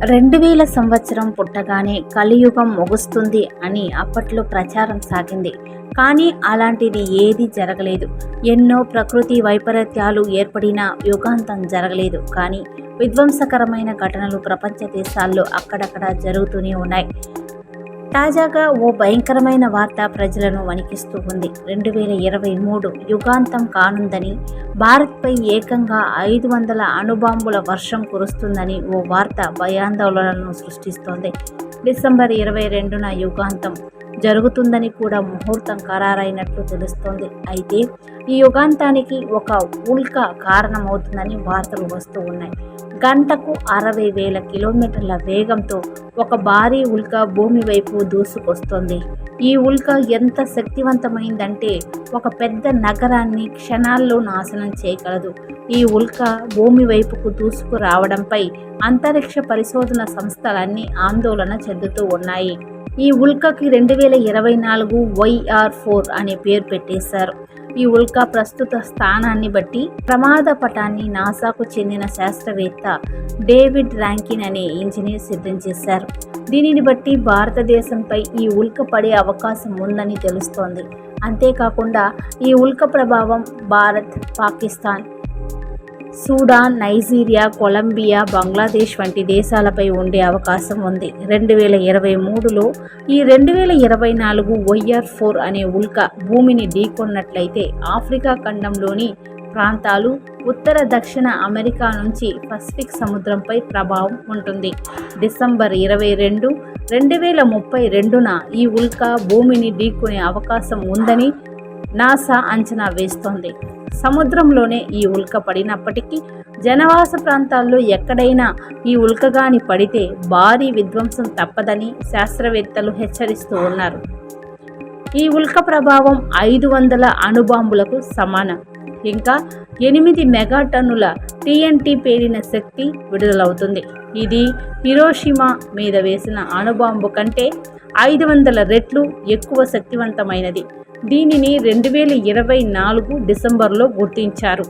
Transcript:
2000 సంవత్సరం పుట్టగానే కలియుగం ముగుస్తుంది అని అప్పట్లో ప్రచారం సాగింది. కానీ అలాంటిది ఏదీ జరగలేదు. ఎన్నో ప్రకృతి వైపరీత్యాలు ఏర్పడినా యుగాంతం జరగలేదు. కానీ విధ్వంసకరమైన ఘటనలు ప్రపంచ దేశాల్లో అక్కడక్కడ జరుగుతూనే ఉన్నాయి. తాజాగా ఓ భయంకరమైన వార్త ప్రజలను వణికిస్తూ ఉంది. 2023 యుగాంతం కానుందని, భారత్పై ఏకంగా 500 అణుబాంబుల వర్షం కురుస్తుందని ఓ వార్త భయాందోళనలను సృష్టిస్తోంది. డిసెంబర్ 22న యుగాంతం జరుగుతుందని కూడా ముహూర్తం ఖరారైనట్లు తెలుస్తోంది. అయితే ఈ యుగాంతానికి ఒక ఉల్క కారణమవుతుందని వార్తలు వస్తూ ఉన్నాయి. గంటకు 60,000 కిలోమీటర్ల వేగంతో ఒక భారీ ఉల్క భూమి వైపు దూసుకొస్తోంది. ఈ ఉల్క ఎంత శక్తివంతమైందంటే ఒక పెద్ద నగరాన్ని క్షణాల్లో నాశనం చేయగలదు. ఈ ఉల్క భూమి వైపుకు దూసుకురావడంపై అంతరిక్ష పరిశోధన సంస్థలన్నీ ఆందోళన చెందుతూ ఉన్నాయి. ఈ ఉల్కకి 2024 YR4 అనే పేరు పెట్టేశారు. ఈ ఉల్క ప్రస్తుత స్థానాన్ని బట్టి ప్రమాద పటాన్ని నాసాకు చెందిన శాస్త్రవేత్త డేవిడ్ ర్యాంకిన్ అనే ఇంజనీర్ సిద్ధం చేశారు. దీనిని బట్టి భారతదేశంపై ఈ ఉల్క పడే అవకాశం ఉందని తెలుస్తోంది. అంతేకాకుండా ఈ ఉల్క ప్రభావం Bharat, Pakistan, Sudan, Nigeria, Colombia, Bangladesh వంటి దేశాలపై ఉండే అవకాశం ఉంది. 2023లో ఈ 2024 YR4 అనే ఉల్క భూమిని ఢీకొన్నట్లయితే ఆఫ్రికా ఖండంలోని ప్రాంతాలు, ఉత్తర దక్షిణ అమెరికా నుంచి పసిఫిక్ సముద్రంపై ప్రభావం ఉంటుంది. డిసెంబర్ 22, 2032న ఈ ఉల్క భూమిని ఢీకొనే అవకాశం ఉందని నాసా అంచనా వేస్తోంది. సముద్రంలోనే ఈ ఉల్క పడినప్పటికీ జనవాస ప్రాంతాల్లో ఎక్కడైనా ఈ ఉల్కగాని పడితే భారీ విధ్వంసం తప్పదని శాస్త్రవేత్తలు హెచ్చరిస్తూ ఉన్నారు. ఈ ఉల్క ప్రభావం 500 అణుబాంబులకు సమానం. ఇంకా 8 మెగాటన్నుల TNT పేలిన శక్తి విడుదలవుతుంది. ఇది హిరోషిమా మీద వేసిన అణుబాంబు కంటే 500 రెట్లు ఎక్కువ శక్తివంతమైనది. దీనిని 2024 డిసెంబర్లో గుర్తించారు.